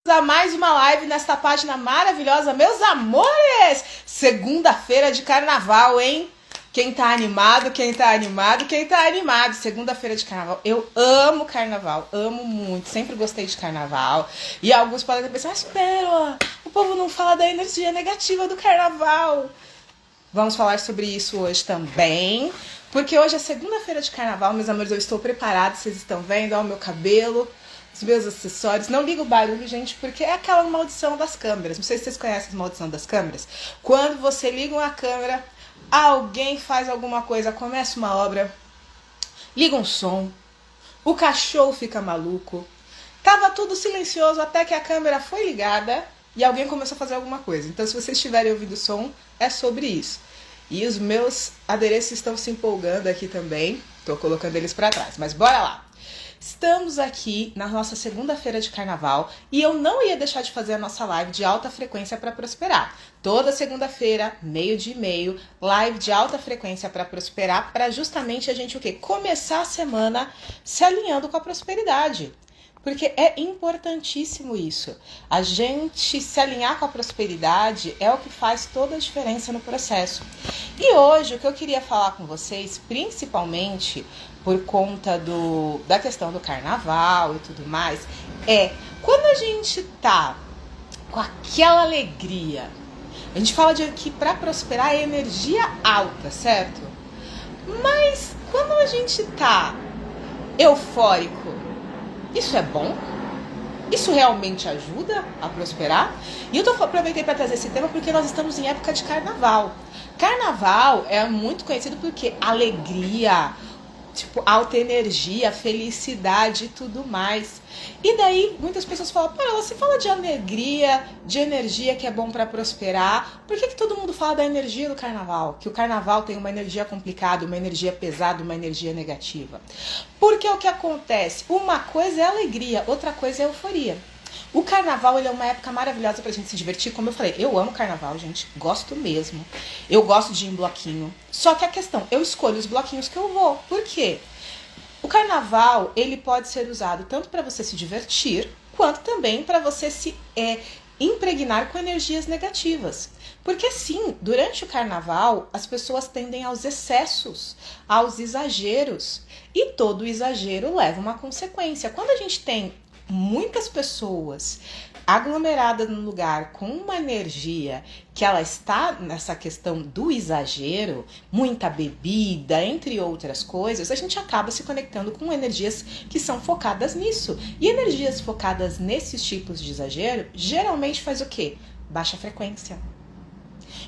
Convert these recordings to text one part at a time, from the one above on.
A mais uma live nesta página maravilhosa, meus amores! Segunda-feira de carnaval, hein? Quem tá animado, quem tá animado, quem tá animado? Segunda-feira de carnaval. Eu amo carnaval, amo muito, sempre gostei de carnaval. E alguns podem pensar, espera, o povo não fala da energia negativa do carnaval. Vamos falar sobre isso hoje também, porque hoje é segunda-feira de carnaval, meus amores, eu estou preparada, vocês estão vendo, ó, o meu cabelo, os meus acessórios. Não liga o barulho, gente, porque é aquela maldição das câmeras. Não sei se vocês conhecem a maldição das câmeras. Quando você liga uma câmera, alguém faz alguma coisa, começa uma obra, liga um som, o cachorro fica maluco. Tava tudo silencioso até que a câmera foi ligada e alguém começou a fazer alguma coisa. Então, se vocês estiverem ouvindo o som, é sobre isso. E os meus adereços estão se empolgando aqui também. Tô colocando eles para trás, mas bora lá. Estamos aqui na nossa segunda-feira de carnaval e eu não ia deixar de fazer a nossa live de alta frequência para prosperar. Toda segunda-feira, 12h30, live de alta frequência para prosperar, para justamente a gente o quê? Começar a semana se alinhando com a prosperidade. Porque é importantíssimo isso. A gente se alinhar com a prosperidade é o que faz toda a diferença no processo. E hoje o que eu queria falar com vocês, principalmente por conta da questão do carnaval e tudo mais, é quando a gente tá com aquela alegria. A gente fala de que para prosperar é energia alta, certo? Mas quando a gente tá eufórico, isso é bom? Isso realmente ajuda a prosperar? E eu aproveitei para trazer esse tema porque nós estamos em época de carnaval. Carnaval é muito conhecido porque alegria, tipo, alta energia, felicidade e tudo mais. E daí muitas pessoas falam, para, você fala de alegria, de energia que é bom para prosperar. Por que todo mundo fala da energia do carnaval? Que o carnaval tem uma energia complicada, uma energia pesada, uma energia negativa. Porque o que acontece? Uma coisa é alegria, outra coisa é euforia. O carnaval, ele é uma época maravilhosa pra gente se divertir. Como eu falei, eu amo carnaval, gente. Gosto mesmo. Eu gosto de ir em bloquinho. Só que a questão, eu escolho os bloquinhos que eu vou. Por quê? O carnaval, ele pode ser usado tanto para você se divertir, quanto também para você se impregnar com energias negativas. Porque sim, durante o carnaval, as pessoas tendem aos excessos, aos exageros. E todo exagero leva uma consequência. Quando a gente tem muitas pessoas aglomeradas num lugar com uma energia que ela está nessa questão do exagero, muita bebida, entre outras coisas, a gente acaba se conectando com energias que são focadas nisso. E energias focadas nesses tipos de exagero, geralmente faz o quê? Baixa frequência.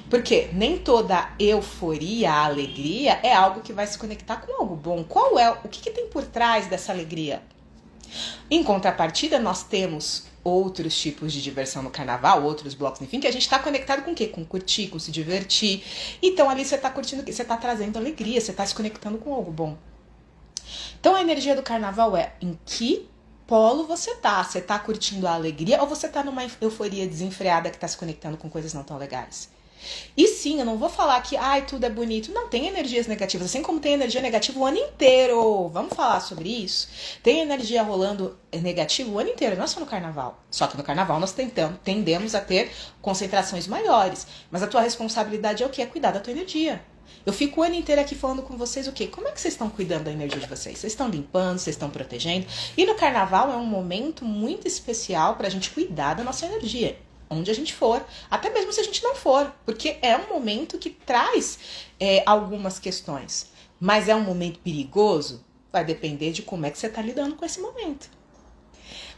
Porque nem toda euforia, alegria é algo que vai se conectar com algo bom. O que tem por trás dessa alegria? Em contrapartida, nós temos outros tipos de diversão no carnaval, outros blocos, enfim, que a gente está conectado com o quê? Com curtir, com se divertir. Então ali você está curtindo, você está trazendo alegria, você está se conectando com algo bom. Então a energia do carnaval é em que polo você tá? Você tá curtindo a alegria ou você tá numa euforia desenfreada que tá se conectando com coisas não tão legais? E sim, eu não vou falar que tudo é bonito. Não, tem energias negativas, assim como tem energia negativa o ano inteiro. Vamos falar sobre isso? Tem energia rolando negativa o ano inteiro, não é só no carnaval. Só que no carnaval nós tendemos a ter concentrações maiores. Mas a tua responsabilidade é o quê? É cuidar da tua energia. Eu fico o ano inteiro aqui falando com vocês o quê? Como é que vocês estão cuidando da energia de vocês? Vocês estão limpando, vocês estão protegendo? E no carnaval é um momento muito especial pra gente cuidar da nossa energia. Onde a gente for, até mesmo se a gente não for, porque é um momento que traz algumas questões, mas é um momento perigoso, vai depender de como é que você está lidando com esse momento.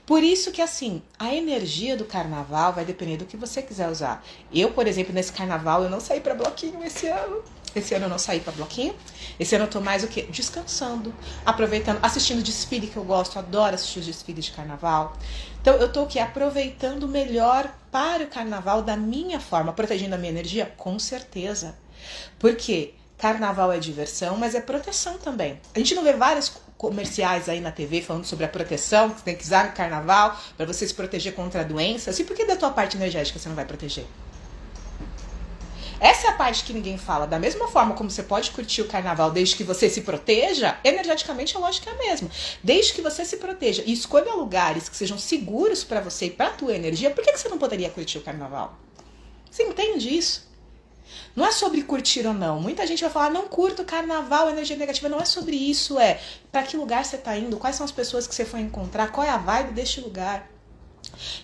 Por isso que assim, a energia do carnaval vai depender do que você quiser usar. Eu, por exemplo, nesse carnaval, eu não saí para bloquinho esse ano. Esse ano eu não saí para bloquinho. Esse ano eu tô mais o quê? Descansando, aproveitando, assistindo desfile que eu gosto, adoro assistir os desfiles de carnaval. Então eu tô o quê? Aproveitando o melhor para o carnaval da minha forma, protegendo a minha energia? Com certeza. Porque carnaval é diversão, mas é proteção também. A gente não vê vários comerciais aí na TV falando sobre a proteção que você tem que usar no carnaval para você se proteger contra doenças. E por que da tua parte energética você não vai proteger? Essa é a parte que ninguém fala. Da mesma forma como você pode curtir o carnaval desde que você se proteja, energeticamente a lógica é a mesma. Desde que você se proteja e escolha lugares que sejam seguros pra você e pra tua energia, por que você não poderia curtir o carnaval? Você entende isso? Não é sobre curtir ou não. Muita gente vai falar, não curto carnaval, energia negativa. Não é sobre isso, é pra que lugar você tá indo, quais são as pessoas que você foi encontrar, qual é a vibe deste lugar.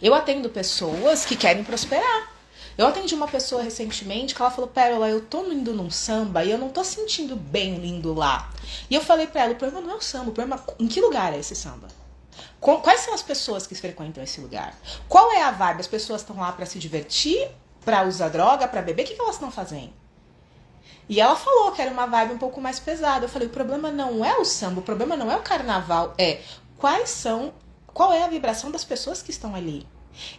Eu atendo pessoas que querem prosperar. Eu atendi uma pessoa recentemente que ela falou, Pérola, eu tô indo num samba e eu não tô sentindo bem indo lá. E eu falei pra ela, o problema não é o samba, o problema é em que lugar é esse samba? Quais são as pessoas que frequentam esse lugar? Qual é a vibe? As pessoas estão lá pra se divertir, pra usar droga, pra beber? O que elas estão fazendo? E ela falou que era uma vibe um pouco mais pesada. Eu falei, o problema não é o samba, o problema não é o carnaval, é qual é a vibração das pessoas que estão ali?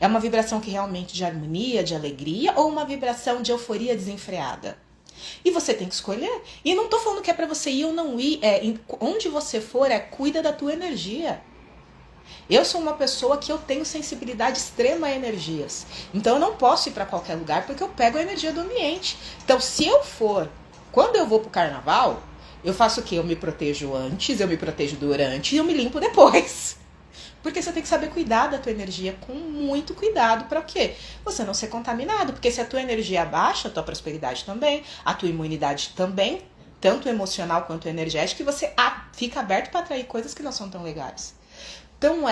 É uma vibração que realmente de harmonia, de alegria, ou uma vibração de euforia desenfreada? E você tem que escolher. E não tô falando que é pra você ir ou não ir. Onde você for, cuida da tua energia. Eu sou uma pessoa que eu tenho sensibilidade extrema a energias. Então eu não posso ir pra qualquer lugar porque eu pego a energia do ambiente. Então se eu for, quando eu vou pro carnaval, eu faço o quê? Eu me protejo antes, eu me protejo durante e eu me limpo depois. Porque você tem que saber cuidar da tua energia com muito cuidado. Para o quê? Você não ser contaminado. Porque se a tua energia baixa, a tua prosperidade também, a tua imunidade também, tanto emocional quanto energética, e você fica aberto para atrair coisas que não são tão legais. Então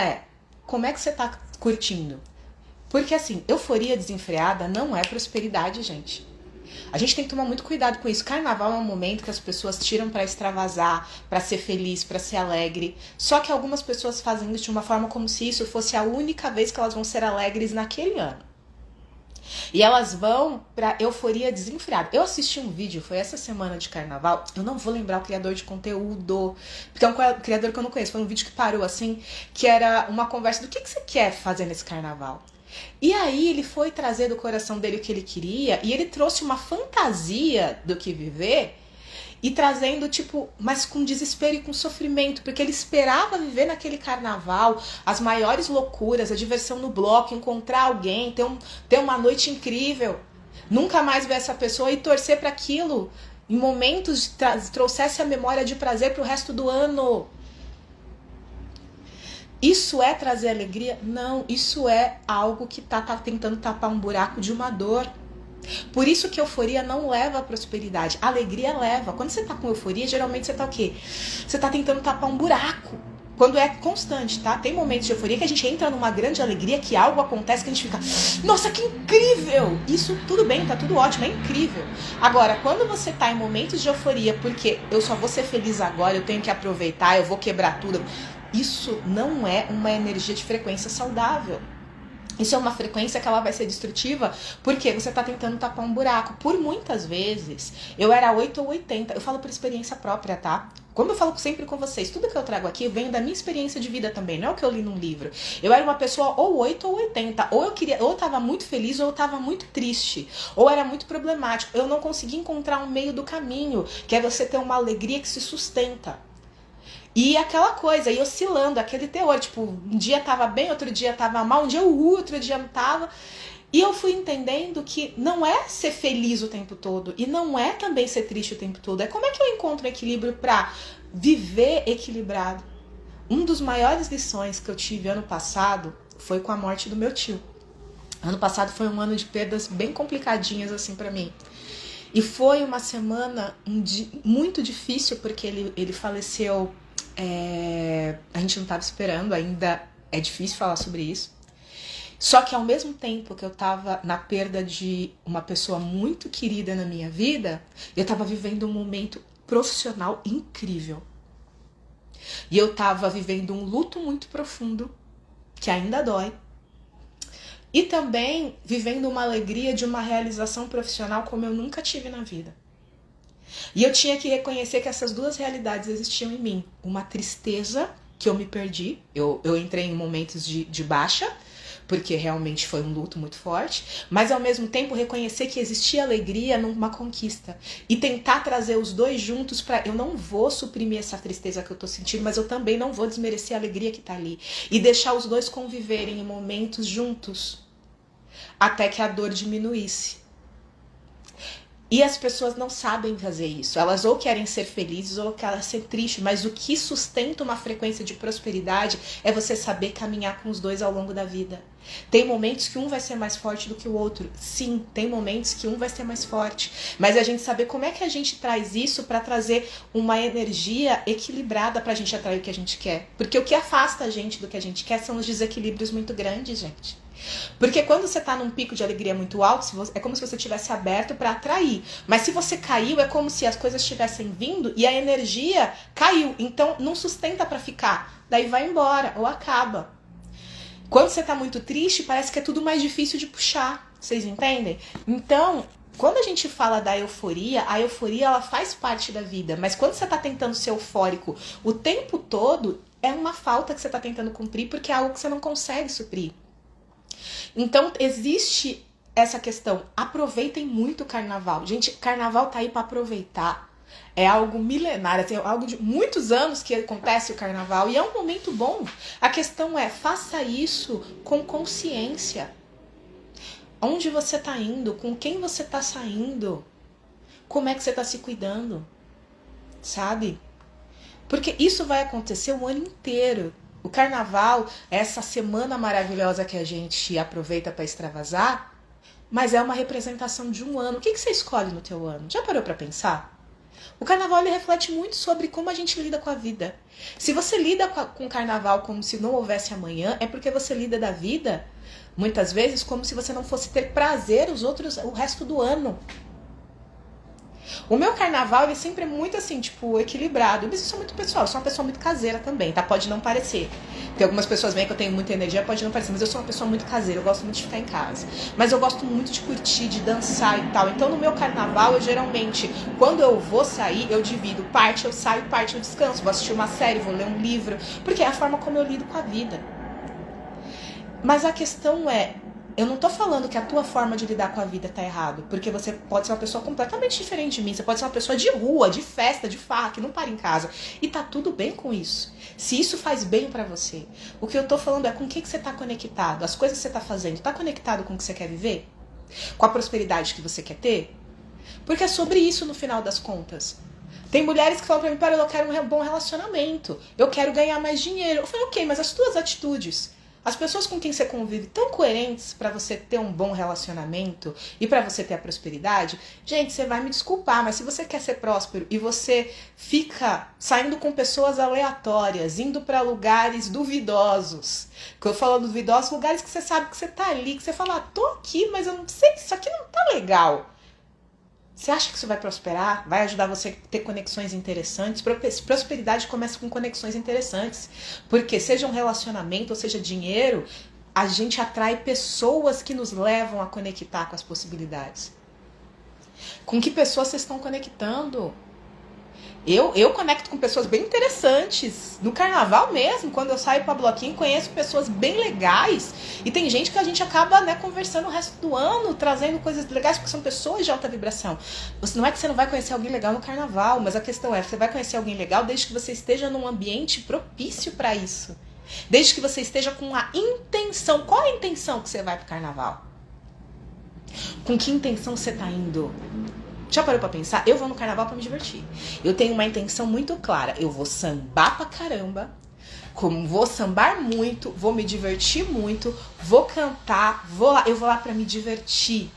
como é que você tá curtindo? Porque assim, euforia desenfreada não é prosperidade, gente. A gente tem que tomar muito cuidado com isso. Carnaval é um momento que as pessoas tiram pra extravasar, pra ser feliz, pra ser alegre. Só que algumas pessoas fazem isso de uma forma como se isso fosse a única vez que elas vão ser alegres naquele ano. E elas vão pra euforia desenfreada. Eu assisti um vídeo, foi essa semana de carnaval, eu não vou lembrar o criador de conteúdo, porque é um criador que eu não conheço, foi um vídeo que parou assim, que era uma conversa do que você quer fazer nesse carnaval. E aí ele foi trazer do coração dele o que ele queria, e ele trouxe uma fantasia do que viver, e trazendo, mas com desespero e com sofrimento, porque ele esperava viver naquele carnaval, as maiores loucuras, a diversão no bloco, encontrar alguém, ter uma noite incrível, nunca mais ver essa pessoa e torcer para aquilo, em momentos, trouxesse a memória de prazer pro resto do ano. Isso é trazer alegria? Não, isso é algo que tá tentando tapar um buraco de uma dor. Por isso que euforia não leva à prosperidade. A alegria leva. Quando você tá com euforia, geralmente você tá o quê? Você tá tentando tapar um buraco. Quando é constante, tá? Tem momentos de euforia que a gente entra numa grande alegria, que algo acontece que a gente fica, nossa, que incrível! Isso tudo bem, tá tudo ótimo, é incrível. Agora, quando você tá em momentos de euforia, porque eu só vou ser feliz agora, eu tenho que aproveitar, eu vou quebrar tudo, isso não é uma energia de frequência saudável. Isso é uma frequência que ela vai ser destrutiva porque você está tentando tapar um buraco. Por muitas vezes, eu era 8 ou 80. Eu falo por experiência própria, tá? Como eu falo sempre com vocês, tudo que eu trago aqui vem da minha experiência de vida também, não é o que eu li num livro. Eu era uma pessoa ou 8 ou 80. Ou eu tava muito feliz ou eu tava muito triste. Ou era muito problemático. Eu não conseguia encontrar um meio do caminho, que é você ter uma alegria que se sustenta. E aquela coisa, e oscilando, aquele teor, um dia tava bem, outro dia tava mal, um dia outro dia não tava. E eu fui entendendo que não é ser feliz o tempo todo, e não é também ser triste o tempo todo. É como é que eu encontro um equilíbrio pra viver equilibrado. Um dos maiores lições que eu tive ano passado foi com a morte do meu tio. Ano passado foi um ano de perdas bem complicadinhas assim pra mim. E foi uma semana muito difícil, porque ele faleceu. A gente não estava esperando, ainda é difícil falar sobre isso. Só que ao mesmo tempo que eu estava na perda de uma pessoa muito querida na minha vida, eu estava vivendo um momento profissional incrível. E eu estava vivendo um luto muito profundo, que ainda dói. E também vivendo uma alegria de uma realização profissional como eu nunca tive na vida. E eu tinha que reconhecer que essas duas realidades existiam em mim. Uma tristeza, que eu me perdi. Eu entrei em momentos de baixa, porque realmente foi um luto muito forte. Mas ao mesmo tempo reconhecer que existia alegria numa conquista. E tentar trazer os dois juntos para... Eu não vou suprimir essa tristeza que eu tô sentindo, mas eu também não vou desmerecer a alegria que tá ali. E deixar os dois conviverem em momentos juntos. Até que a dor diminuísse. E as pessoas não sabem fazer isso. Elas ou querem ser felizes ou querem ser tristes. Mas o que sustenta uma frequência de prosperidade é você saber caminhar com os dois ao longo da vida. Tem momentos que um vai ser mais forte do que o outro. Sim, tem momentos que um vai ser mais forte. Mas a gente saber como é que a gente traz isso para trazer uma energia equilibrada pra gente atrair o que a gente quer. Porque o que afasta a gente do que a gente quer são os desequilíbrios muito grandes, gente. Porque quando você tá num pico de alegria muito alto, é como se você tivesse aberto para atrair. Mas se você caiu, é como se as coisas estivessem vindo e a energia caiu. Então não sustenta para ficar. Daí vai embora ou acaba. Quando você tá muito triste, parece que é tudo mais difícil de puxar. Vocês entendem? Então, quando a gente fala da euforia, a euforia ela faz parte da vida. Mas quando você tá tentando ser eufórico o tempo todo, é uma falta que você tá tentando cumprir porque é algo que você não consegue suprir. Então, existe essa questão. Aproveitem muito o carnaval. Gente, carnaval tá aí pra aproveitar. É algo milenário, é algo de muitos anos que acontece o carnaval e é um momento bom. A questão é, faça isso com consciência. Onde você tá indo? Com quem você tá saindo? Como é que você tá se cuidando? Sabe? Porque isso vai acontecer o ano inteiro. O carnaval é essa semana maravilhosa que a gente aproveita para extravasar, mas é uma representação de um ano. O que você escolhe no teu ano? Já parou para pensar? O carnaval ele reflete muito sobre como a gente lida com a vida. Se você lida com o carnaval como se não houvesse amanhã, é porque você lida da vida, muitas vezes, como se você não fosse ter prazer o resto do ano. O meu carnaval, ele sempre é muito assim, tipo, equilibrado. Mas isso é muito pessoal, eu sou uma pessoa muito caseira também, tá? Pode não parecer. Tem algumas pessoas veem que eu tenho muita energia, pode não parecer, mas eu sou uma pessoa muito caseira, eu gosto muito de ficar em casa. Mas eu gosto muito de curtir, de dançar e tal. Então no meu carnaval, eu geralmente, quando eu vou sair, eu divido. Parte eu saio, parte eu descanso. Vou assistir uma série, vou ler um livro. Porque é a forma como eu lido com a vida. Mas a questão é, eu não tô falando que a tua forma de lidar com a vida tá errado, porque você pode ser uma pessoa completamente diferente de mim, você pode ser uma pessoa de rua, de festa, de farra, que não para em casa, e tá tudo bem com isso, se isso faz bem pra você. O que eu tô falando é com o que você tá conectado, as coisas que você tá fazendo, tá conectado com o que você quer viver? Com a prosperidade que você quer ter? Porque é sobre isso no final das contas. Tem mulheres que falam pra mim, para, eu quero um bom relacionamento, eu quero ganhar mais dinheiro. Eu falei, ok, mas as tuas atitudes, as pessoas com quem você convive tão coerentes para você ter um bom relacionamento e para você ter a prosperidade, gente, você vai me desculpar, mas se você quer ser próspero e você fica saindo com pessoas aleatórias, indo para lugares duvidosos, que eu falo duvidosos, lugares que você sabe que você tá ali, que você fala, tô aqui, mas eu não sei, isso aqui não tá legal. Você acha que isso vai prosperar? Vai ajudar você a ter conexões interessantes? Prosperidade começa com conexões interessantes. Porque seja um relacionamento ou seja dinheiro, a gente atrai pessoas que nos levam a conectar com as possibilidades. Com que pessoas vocês estão conectando? Eu conecto com pessoas bem interessantes. No carnaval mesmo, quando eu saio pra bloquinho, conheço pessoas bem legais. E tem gente que a gente acaba, né, conversando o resto do ano, trazendo coisas legais, porque são pessoas de alta vibração. Não é que você não vai conhecer alguém legal no carnaval, mas a questão é, você vai conhecer alguém legal desde que você esteja num ambiente propício para isso. Desde que você esteja com a intenção. Qual é a intenção que você vai pro carnaval? Com que intenção você tá indo? Já parou pra pensar? Eu vou no carnaval pra me divertir. Eu tenho uma intenção muito clara. Eu vou sambar pra caramba. Como vou sambar muito, vou me divertir muito, vou cantar, eu vou lá pra me divertir.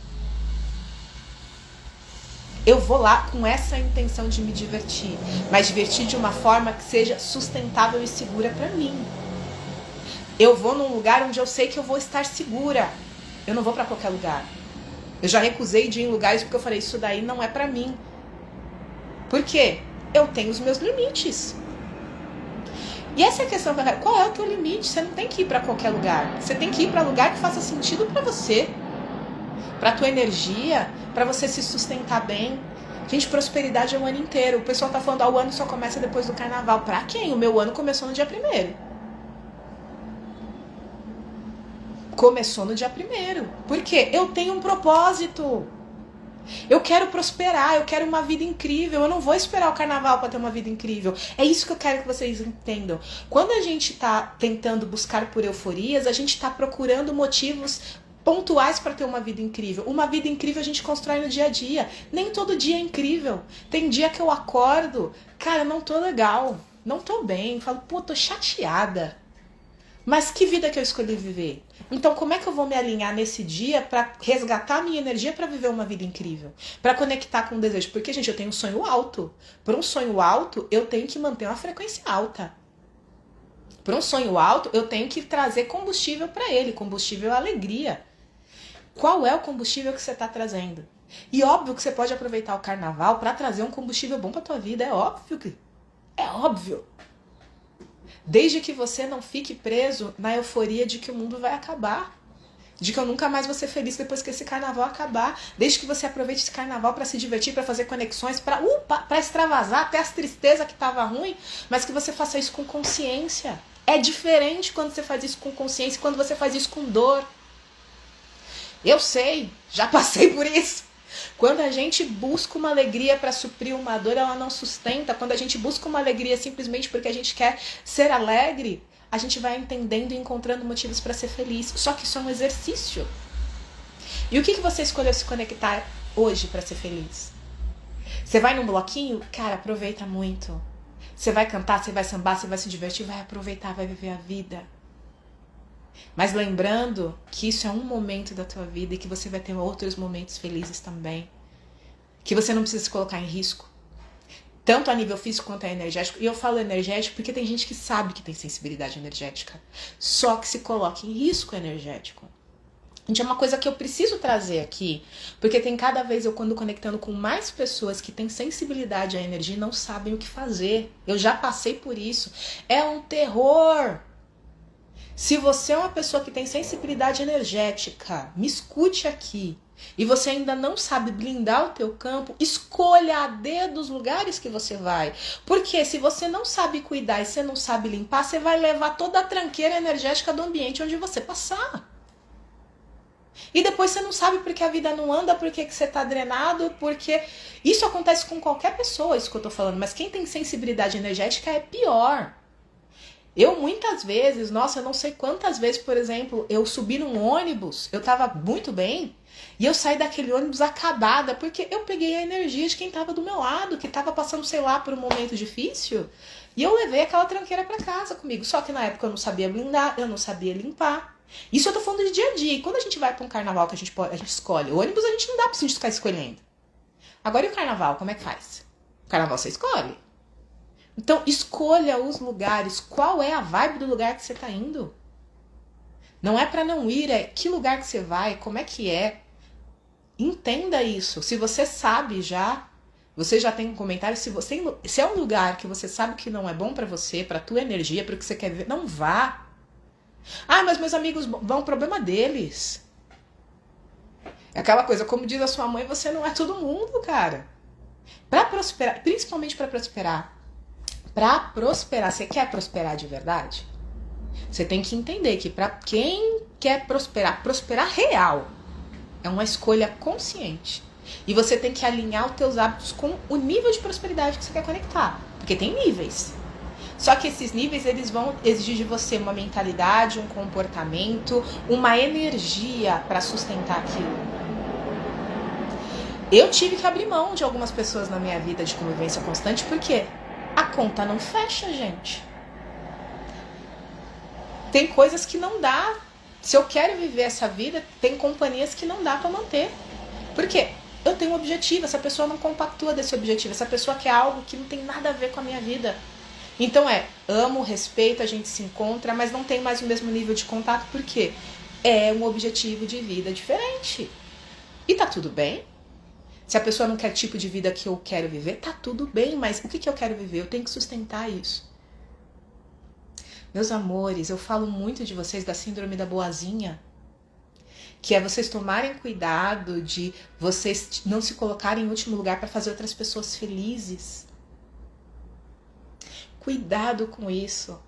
Eu vou lá com essa intenção de me divertir. Mas divertir de uma forma que seja sustentável e segura pra mim. Eu vou num lugar onde eu sei que eu vou estar segura. Eu não vou pra qualquer lugar. Eu já recusei de ir em lugares porque eu falei, isso daí não é pra mim. Por quê? Eu tenho os meus limites. E essa é a questão, qual é o teu limite? Você não tem que ir pra qualquer lugar. Você tem que ir pra lugar que faça sentido pra você. Pra tua energia, pra você se sustentar bem. Gente, prosperidade é o ano inteiro. O pessoal tá falando, o ano só começa depois do carnaval. Pra quem? O meu ano começou no dia 1º. Começou no dia 1º. Por quê? Eu tenho um propósito. Eu quero prosperar, eu quero uma vida incrível. Eu não vou esperar o carnaval para ter uma vida incrível. É isso que eu quero que vocês entendam. Quando a gente tá tentando buscar por euforias, a gente tá procurando motivos pontuais para ter uma vida incrível. Uma vida incrível a gente constrói no dia a dia. Nem todo dia é incrível. Tem dia que eu acordo, cara, não tô legal, não tô bem, falo, pô, tô chateada. Mas que vida que eu escolhi viver? Então como é que eu vou me alinhar nesse dia para resgatar a minha energia para viver uma vida incrível? Para conectar com o desejo? Porque, gente, eu tenho um sonho alto. Para um sonho alto, eu tenho que manter uma frequência alta. Para um sonho alto, eu tenho que trazer combustível para ele. Combustível é alegria. Qual é o combustível que você está trazendo? E óbvio que você pode aproveitar o carnaval para trazer um combustível bom para tua vida. É óbvio que... É óbvio. Desde que você não fique preso na euforia de que o mundo vai acabar. De que eu nunca mais vou ser feliz depois que esse carnaval acabar. Desde que você aproveite esse carnaval para se divertir, para fazer conexões, para extravasar até as tristezas que tava ruim, mas que você faça isso com consciência. É diferente quando você faz isso com consciência e quando você faz isso com dor. Eu sei, já passei por isso. Quando a gente busca uma alegria para suprir uma dor, ela não sustenta. Quando a gente busca uma alegria simplesmente porque a gente quer ser alegre, a gente vai entendendo e encontrando motivos para ser feliz. Só que isso é um exercício. E o que você escolheu se conectar hoje para ser feliz? Você vai num bloquinho? Cara, aproveita muito. Você vai cantar, você vai sambar, você vai se divertir, vai aproveitar, vai viver a vida. Mas lembrando que isso é um momento da tua vida e que você vai ter outros momentos felizes também. Que você não precisa se colocar em risco. Tanto a nível físico quanto a energético. E eu falo energético porque tem gente que sabe que tem sensibilidade energética. Só que se coloca em risco energético. Gente, é uma coisa que eu preciso trazer aqui. Porque tem cada vez eu quando conectando com mais pessoas que têm sensibilidade à energia e não sabem o que fazer. Eu já passei por isso. É um terror. Se você é uma pessoa que tem sensibilidade energética, me escute aqui, e você ainda não sabe blindar o teu campo, escolha a dedo os lugares que você vai. Porque se você não sabe cuidar e você não sabe limpar, você vai levar toda a tranqueira energética do ambiente onde você passar. E depois você não sabe porque a vida não anda, porque que você tá drenado, porque... Isso acontece com qualquer pessoa, isso que eu tô falando, mas quem tem sensibilidade energética é pior. Eu muitas vezes, nossa, eu não sei quantas vezes, por exemplo, eu subi num ônibus, eu tava muito bem, e eu saí daquele ônibus acabada, porque eu peguei a energia de quem tava do meu lado, que tava passando, sei lá, por um momento difícil, e eu levei aquela tranqueira pra casa comigo. Só que na época eu não sabia blindar, eu não sabia limpar. Isso eu tô falando de dia a dia. E quando a gente vai pra um carnaval que a gente escolhe, o ônibus a gente não dá pra gente ficar escolhendo. Agora e o carnaval, como é que faz? O carnaval você escolhe. Então, escolha os lugares. Qual é a vibe do lugar que você tá indo? Não é pra não ir, é que lugar que você vai, como é que é. Entenda isso. Se você sabe já, você já tem um comentário. Se é um lugar que você sabe que não é bom pra você, pra tua energia, pro que você quer viver, não vá. Ah, mas meus amigos vão, problema deles. É aquela coisa, como diz a sua mãe, você não é todo mundo, cara. Pra prosperar, principalmente pra prosperar. Pra prosperar, você quer prosperar de verdade? Você tem que entender que pra quem quer prosperar, prosperar real, é uma escolha consciente. E você tem que alinhar os teus hábitos com o nível de prosperidade que você quer conectar. Porque tem níveis. Só que esses níveis, eles vão exigir de você uma mentalidade, um comportamento, uma energia para sustentar aquilo. Eu tive que abrir mão de algumas pessoas na minha vida de convivência constante, porque a conta não fecha, gente. Tem coisas que não dá. Se eu quero viver essa vida, tem companhias que não dá para manter. Por quê? Eu tenho um objetivo, essa pessoa não compactua desse objetivo, essa pessoa quer algo que não tem nada a ver com a minha vida. Então amo, respeito, a gente se encontra, mas não tem mais o mesmo nível de contato, porque é um objetivo de vida diferente. E tá tudo bem. Se a pessoa não quer o tipo de vida que eu quero viver, tá tudo bem, mas o que eu quero viver? Eu tenho que sustentar isso. Meus amores, eu falo muito de vocês da síndrome da boazinha, que é vocês tomarem cuidado de vocês não se colocarem em último lugar para fazer outras pessoas felizes. Cuidado com isso.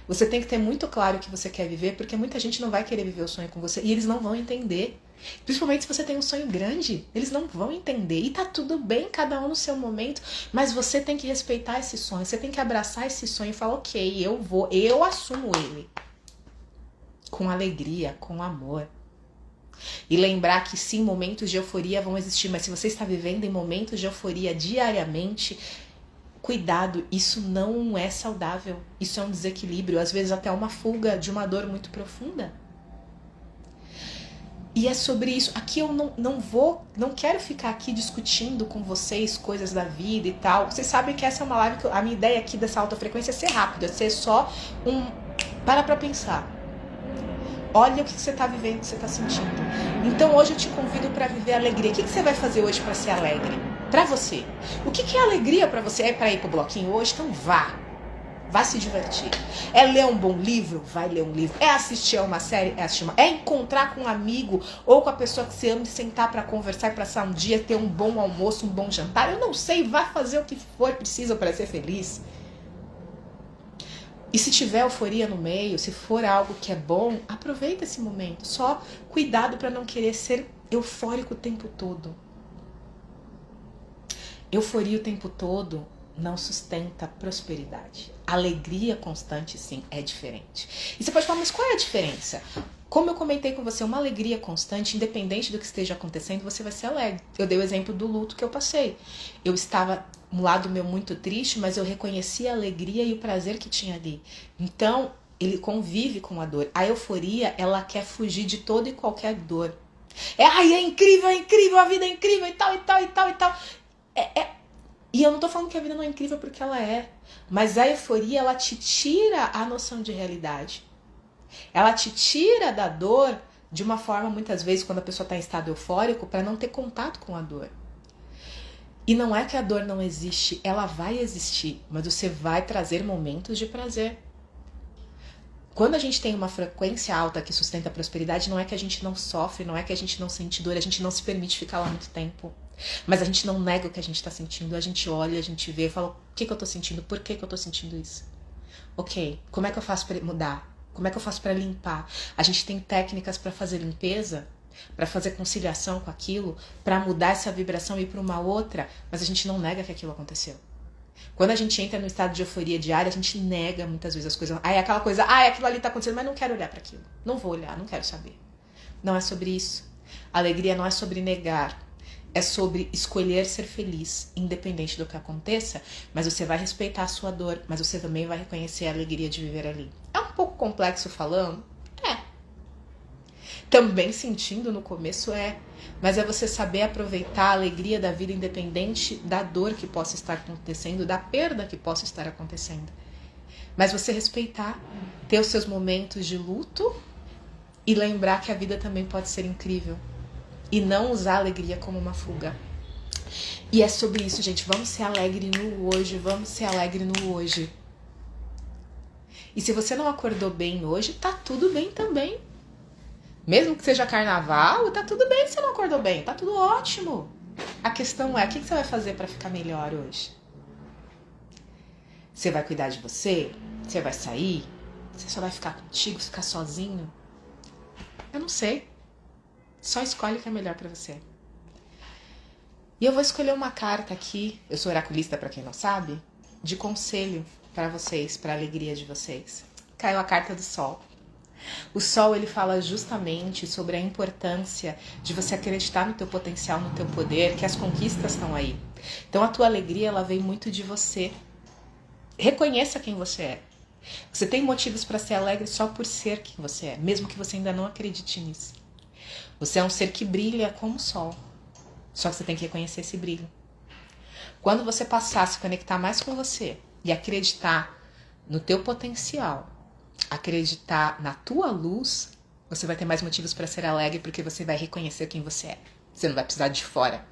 Você tem que ter muito claro o que você quer viver, porque muita gente não vai querer viver o sonho com você e eles não vão entender. Principalmente se você tem um sonho grande, eles não vão entender. E tá tudo bem, cada um no seu momento, mas você tem que respeitar esse sonho, você tem que abraçar esse sonho e falar, ok, eu assumo ele. Com alegria, com amor. E lembrar que sim, momentos de euforia vão existir, mas se você está vivendo em momentos de euforia diariamente, cuidado, isso não é saudável. Isso é um desequilíbrio, às vezes até uma fuga de uma dor muito profunda. E é sobre isso. Aqui eu não quero ficar aqui discutindo com vocês coisas da vida e tal. Vocês sabem que essa é uma live que a minha ideia aqui dessa alta frequência é ser rápido, é ser só para pra pensar. Olha o que você está vivendo, o que você está sentindo. Então hoje eu te convido para viver a alegria. O que você vai fazer hoje para ser alegre? Para você. O que é alegria para você? É para ir pro bloquinho hoje? Então vá. Vá se divertir. É ler um bom livro? Vai ler um livro. É assistir a uma série? É assistir uma. É encontrar com um amigo ou com a pessoa que você ama e sentar para conversar e passar um dia, ter um bom almoço, um bom jantar? Eu não sei, vá fazer o que for preciso para ser feliz. E se tiver euforia no meio, se for algo que é bom, aproveita esse momento. Só cuidado para não querer ser eufórico o tempo todo. Euforia o tempo todo não sustenta prosperidade. Alegria constante, sim, é diferente. E você pode falar, mas qual é a diferença? Como eu comentei com você, uma alegria constante, independente do que esteja acontecendo, você vai ser alegre. Eu dei o exemplo do luto que eu passei. Eu estava um lado meu muito triste, mas eu reconheci a alegria e o prazer que tinha ali. Então, ele convive com a dor. A euforia, ela quer fugir de toda e qualquer dor. É incrível, a vida é incrível e tal, e tal, e tal, e tal. E eu não tô falando que a vida não é incrível porque ela é. Mas a euforia, ela te tira a noção de realidade. Ela te tira da dor de uma forma, muitas vezes, quando a pessoa está em estado eufórico, para não ter contato com a dor. E não é que a dor não existe, ela vai existir, mas você vai trazer momentos de prazer. Quando a gente tem uma frequência alta que sustenta a prosperidade, não é que a gente não sofre, não é que a gente não sente dor, a gente não se permite ficar lá muito tempo. Mas a gente não nega o que a gente está sentindo, a gente olha, a gente vê, fala, o que eu tô sentindo, por que eu tô sentindo isso? Ok, como é que eu faço para mudar? Como é que eu faço para limpar? A gente tem técnicas para fazer limpeza, para fazer conciliação com aquilo, para mudar essa vibração e ir para uma outra, mas a gente não nega que aquilo aconteceu. Quando a gente entra no estado de euforia diária, a gente nega muitas vezes as coisas. É aquela coisa, aquilo ali tá acontecendo, mas não quero olhar para aquilo. Não vou olhar, não quero saber. Não é sobre isso. A alegria não é sobre negar. É sobre escolher ser feliz, independente do que aconteça, mas você vai respeitar a sua dor, mas você também vai reconhecer a alegria de viver ali. É um pouco complexo falando? É. Também sentindo no começo mas é você saber aproveitar a alegria da vida independente da dor que possa estar acontecendo, da perda que possa estar acontecendo. Mas você respeitar, ter os seus momentos de luto e lembrar que a vida também pode ser incrível. E não usar a alegria como uma fuga. E é sobre isso, gente. Vamos ser alegre no hoje. Vamos ser alegre no hoje. E se você não acordou bem hoje, tá tudo bem também. Mesmo que seja carnaval, tá tudo bem se você não acordou bem. Tá tudo ótimo. A questão é, o que você vai fazer para ficar melhor hoje? Você vai cuidar de você? Você vai sair? Você só vai ficar contigo, ficar sozinho? Eu não sei. Só escolhe o que é melhor pra você. E eu vou escolher uma carta aqui, eu sou oraculista pra quem não sabe, de conselho pra vocês, pra alegria de vocês. Caiu a carta do Sol. O Sol, ele fala justamente sobre a importância de você acreditar no teu potencial, no teu poder, que as conquistas estão aí. Então a tua alegria, ela vem muito de você. Reconheça quem você é. Você tem motivos pra ser alegre só por ser quem você é, mesmo que você ainda não acredite nisso. Você é um ser que brilha como o sol. Só que você tem que reconhecer esse brilho. Quando você passar a se conectar mais com você e acreditar no teu potencial, acreditar na tua luz, você vai ter mais motivos para ser alegre porque você vai reconhecer quem você é. Você não vai precisar de fora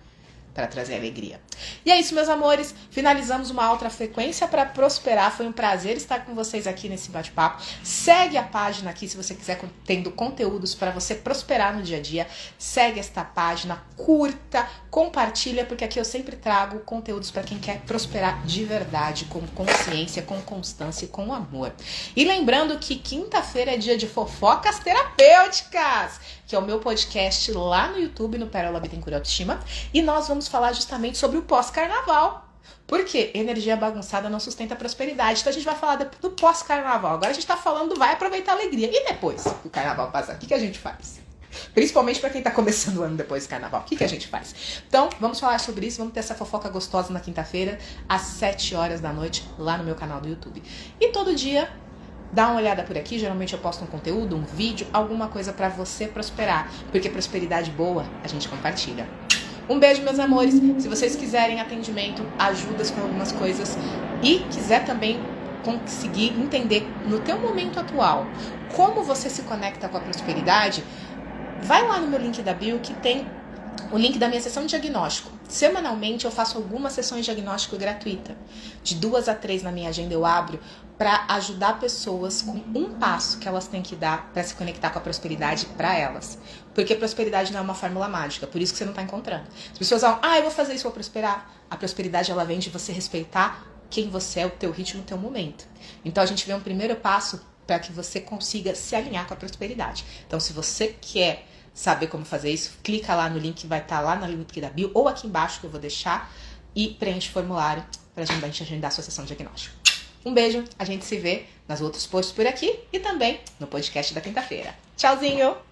para trazer alegria. E é isso, meus amores. Finalizamos uma outra frequência para prosperar. Foi um prazer estar com vocês aqui nesse bate-papo. Segue a página aqui se você quiser tendo conteúdos para você prosperar no dia a dia. Segue esta página, curta, compartilha, porque aqui eu sempre trago conteúdos para quem quer prosperar de verdade, com consciência, com constância e com amor. E lembrando que quinta-feira é dia de fofocas terapêuticas, que é o meu podcast lá no YouTube, no Pérola Bittencourt Autoestima. E nós vamos falar justamente sobre o pós-carnaval. Por quê? Energia bagunçada não sustenta a prosperidade. Então a gente vai falar do pós-carnaval. Agora a gente tá falando do vai aproveitar a alegria. E depois que o carnaval passar, o que a gente faz? Principalmente para quem tá começando o ano depois do carnaval. O que a gente faz? Então, vamos falar sobre isso, vamos ter essa fofoca gostosa na quinta-feira, às 7 horas da noite, lá no meu canal do YouTube. E todo dia, dá uma olhada por aqui, geralmente eu posto um conteúdo, um vídeo, alguma coisa para você prosperar. Porque prosperidade boa, a gente compartilha. Um beijo, meus amores. Se vocês quiserem atendimento, ajudas com algumas coisas e quiser também conseguir entender no teu momento atual como você se conecta com a prosperidade, vai lá no meu link da bio que tem o link da minha sessão de diagnóstico. Semanalmente eu faço algumas sessões de diagnóstico gratuita. De 2 a 3 na minha agenda eu abro para ajudar pessoas com um passo que elas têm que dar para se conectar com a prosperidade para elas. Porque prosperidade não é uma fórmula mágica, por isso que você não está encontrando. As pessoas falam, eu vou fazer isso, vou prosperar. A prosperidade ela vem de você respeitar quem você é, o teu ritmo, o teu momento. Então a gente vê um primeiro passo para que você consiga se alinhar com a prosperidade. Então se você quer saber como fazer isso, clica lá no link que vai estar lá no link da bio ou aqui embaixo que eu vou deixar e preenche o formulário para a gente agendar a sua sessão de diagnóstico. Um beijo, a gente se vê nos outros posts por aqui e também no podcast da quinta-feira. Tchauzinho!